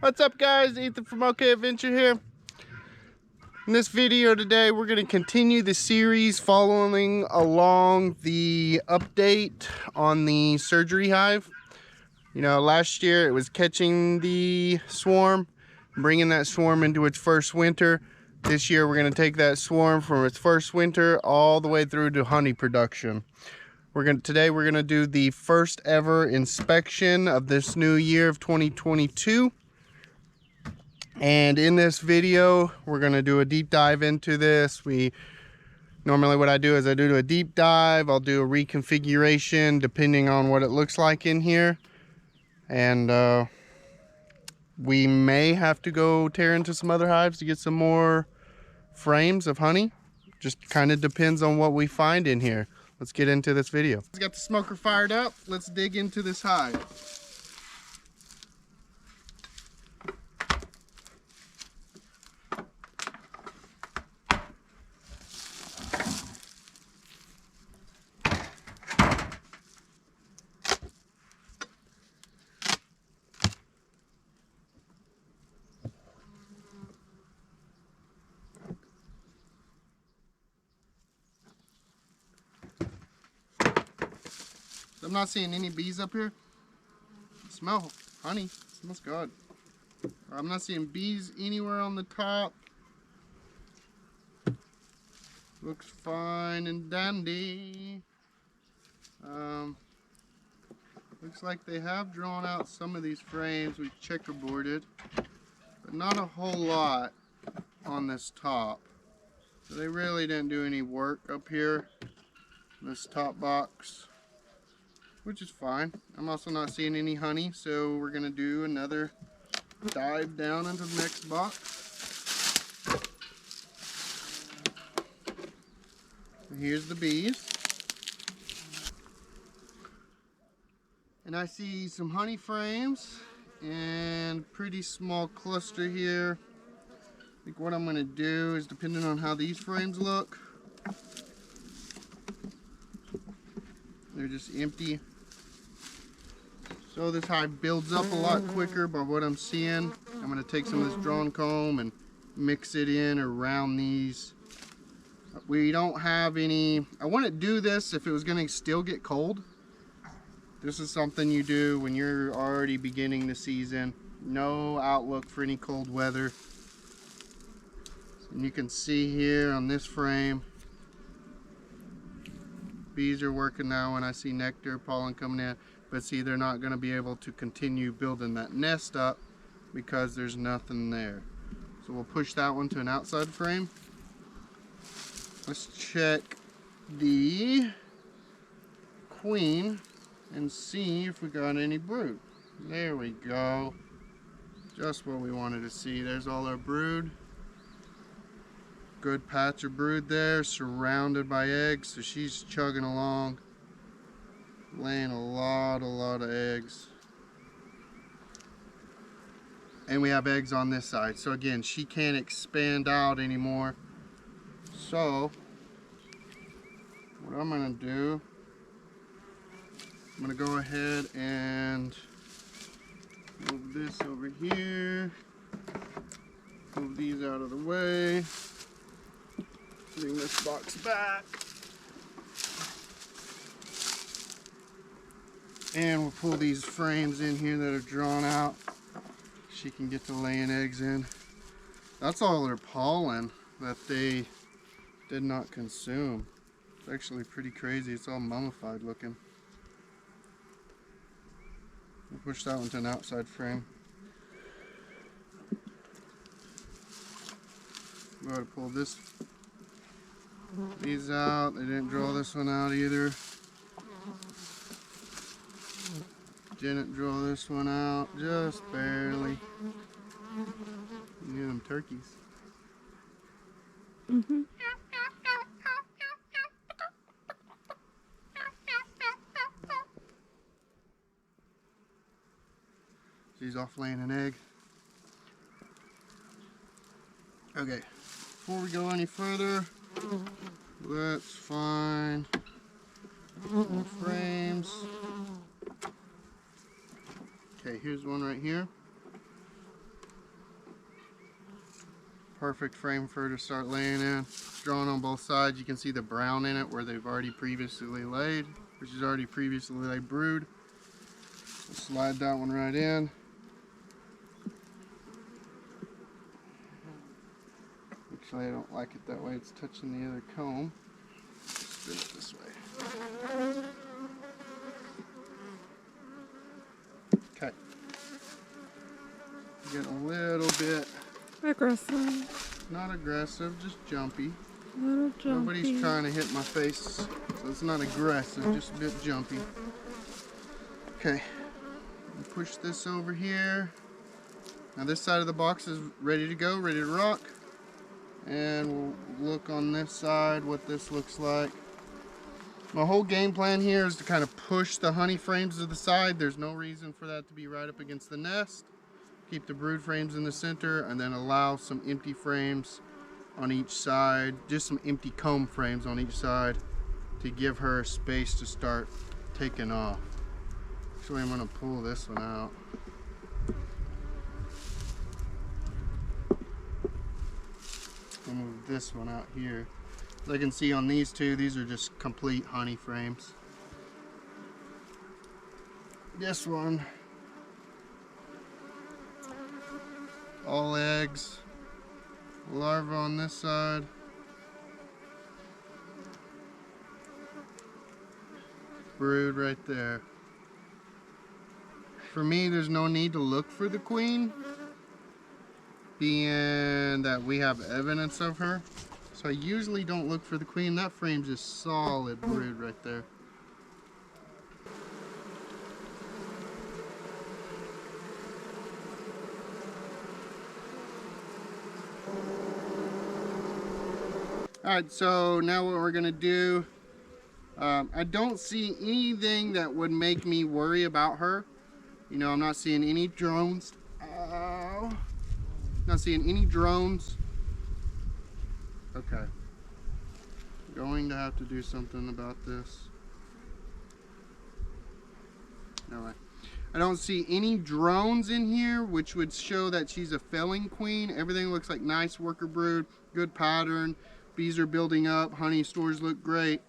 What's up, guys? Ethan from OK Adventure here. In this video today, we're going to continue the series following along the update on the surgery hive. You know, last year it was catching the swarm, bringing that swarm into its first winter. This year we're going to take that swarm from its first winter all the way through to honey production. Today we're going to do the first ever inspection of this new year of 2022. And in this video, we're going to do a deep dive into this. Normally what I do is I do a deep dive. I'll do a reconfiguration depending on what it looks like in here. And we may have to go tear into some other hives to get some more frames of honey. Just kind of depends on what we find in here. Let's get into this video. Let's got the smoker fired up. Let's dig into this hive. I'm not seeing any bees up here. I smell honey. It smells good. I'm not seeing bees anywhere on the top. Looks fine and dandy. Looks like they have drawn out some of these frames. We checkerboarded, but not a whole lot on this top. So they really didn't do any work up here in this top box, which is fine. I'm also not seeing any honey, so we're gonna do another dive down into the next box. Here's the bees. And I see some honey frames and pretty small cluster here. I think what I'm gonna do is, depending on how these frames look, they're just empty. So this hive builds up a lot quicker by what I'm seeing. I'm going to take some of this drawn comb and mix it in around these. We don't have any, I wouldn't do this if it was going to still get cold. This is something you do when you're already beginning the season. No outlook for any cold weather. And you can see here on this frame, bees are working now when I see nectar, pollen coming in. But see, they're not going to be able to continue building that nest up because there's nothing there. So we'll push that one to an outside frame. Let's check the queen and see if we got any brood. There we go. Just what we wanted to see. There's all our brood. Good patch of brood there, surrounded by eggs. So she's chugging along, laying a lot of eggs. And we have eggs on this side. So again, she can't expand out anymore. So what I'm gonna do, I'm gonna go ahead and move this over here. Move these out of the way. Bring this box back. And we'll pull these frames in here that are drawn out. She can get to laying eggs in. That's all their pollen that they did not consume. It's actually pretty crazy. It's all mummified looking. We'll push that one to an outside frame. Go ahead and pull these out. They didn't draw this one out either. Didn't draw this one out, just barely. You hear them turkeys. Mm-hmm. She's off laying an egg. Okay, before we go any further, let's find more frames. Okay, here's one right here. Perfect frame for her to start laying in. Drawn on both sides. You can see the brown in it where they've already previously laid, which is already previously laid brood. We'll slide that one right in. Actually, I don't like it that way. It's touching the other comb. Spin it this way. Okay. Getting a little bit aggressive. Not aggressive, just jumpy. A little jumpy. Nobody's trying to hit my face, so it's not aggressive, just a bit jumpy. Okay, push this over here. Now this side of the box is ready to go, ready to rock. And we'll look on this side what this looks like. My whole game plan here is to kind of push the honey frames to the side. There's no reason for that to be right up against the nest. Keep the brood frames in the center and then allow some empty frames on each side, just some empty comb frames on each side to give her space to start taking off. Actually, I'm going to pull this one out. I'll move this one out here. As I can see on these two, these are just complete honey frames. This one, all eggs, larva on this side. Brood right there. For me, there's no need to look for the queen, being that we have evidence of her. So I usually don't look for the queen. That frame's just solid brood right there. Alright, so now what we're gonna do, I don't see anything that would make me worry about her. You know, I'm not seeing any drones. Not seeing any drones. Okay. Going to have to do something about this. No way. I don't see any drones in here, which would show that she's a felling queen. Everything looks like nice worker brood, good pattern. Bees are building up, honey stores look great.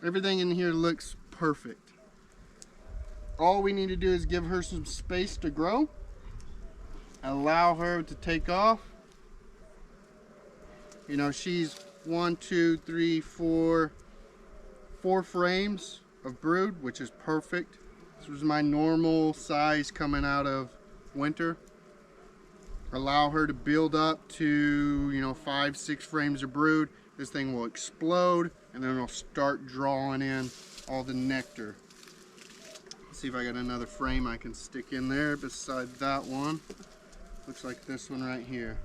Everything in here looks perfect. All we need to do is give her some space to grow. Allow her to take off. You know, she's 1, 2, 3, 4 frames of brood, which is perfect. This was my normal size coming out of winter. Allow her to build up to, you know, 5, 6 frames of brood. This thing will explode and then it'll start drawing in all the nectar. Let's see if I got another frame I can stick in there beside that one. Looks like this one right here.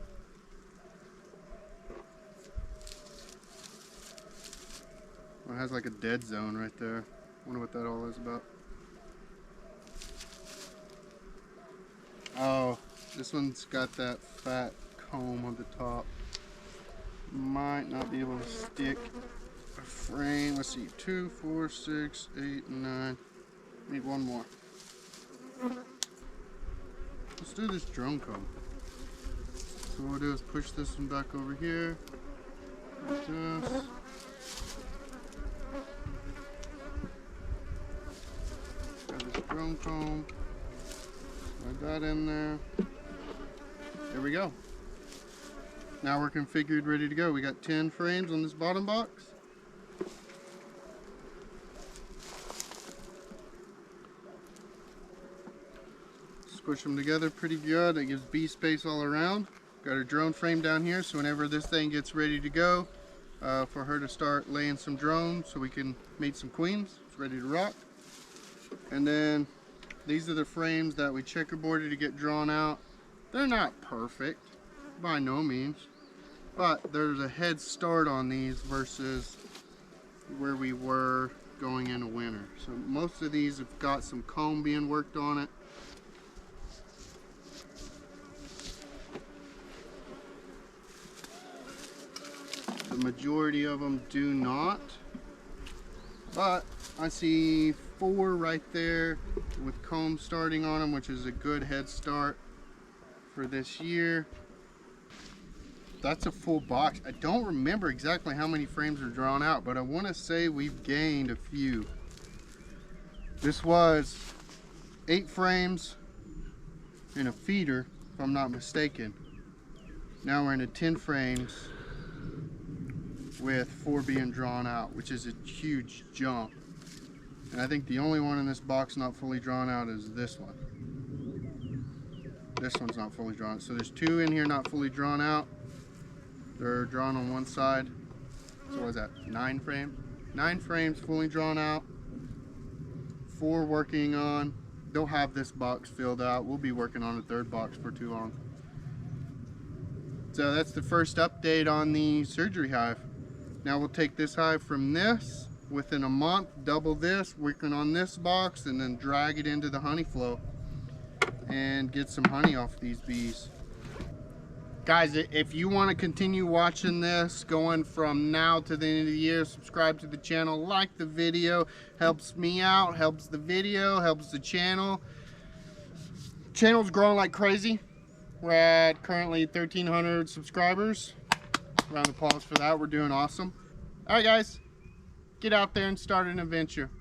Well, it has like a dead zone right there. Wonder what that all is about. Oh, this one's got that fat comb on the top. Might not be able to stick a frame. Let's see, 2, 4, 6, 8, 9. Need one more. Let's do this drone comb. So what we'll do is push this one back over here. Like this. Got this drone comb. Slide that in there. There we go. Now we're configured, ready to go. We got 10 frames on this bottom box. Squish them together pretty good. That gives bee space all around. Got a drone frame down here, so whenever this thing gets ready to go, for her to start laying some drones so we can mate some queens. It's ready to rock. And then these are the frames that we checkerboarded to get drawn out. They're not perfect, by no means. But there's a head start on these versus where we were going into winter. So most of these have got some comb being worked on it. The majority of them do not. But I see 4 right there with comb starting on them, which is a good head start for this year. that's a full box. I don't remember exactly how many frames are drawn out, but I want to say we've gained a few. This was 8 frames in a feeder, if I'm not mistaken. Now we're into 10 frames with 4 being drawn out, which is a huge jump. And I think the only one in this box not fully drawn out is this one. This one's not fully drawn out. So there's 2 in here not fully drawn out. They're drawn on one side. So what is that? 9 frames? 9 frames fully drawn out. 4 working on. They'll have this box filled out. We'll be working on a 3rd box for too long. So that's the first update on the surgery hive. Now we'll take this hive from this within a month, double this, working on this box, and then drag it into the honey flow and get some honey off these bees. Guys, if you want to continue watching this going from now to the end of the year, subscribe to the channel, like the video, helps me out, helps the video, helps the channel. Channel's growing like crazy. We're at currently 1,300 subscribers. Round of applause for that. We're doing awesome. All right, guys, get out there and start an adventure.